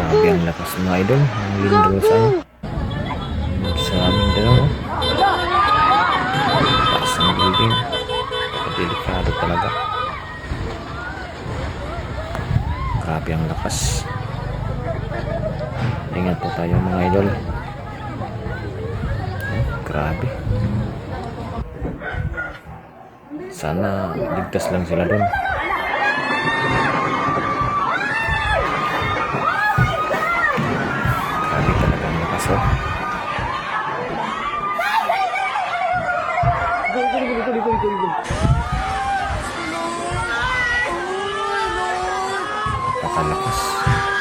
Grabe ang lakas mga idol. Ang lindrosa sa aming dalawa. Taas ang building. Delikado talaga. Grabe ang lakas. Ingat po tayo mga idol. Grabe. Sana ligtas lang sila doon. Grabe talaga ang lakas oh. Napakalakas.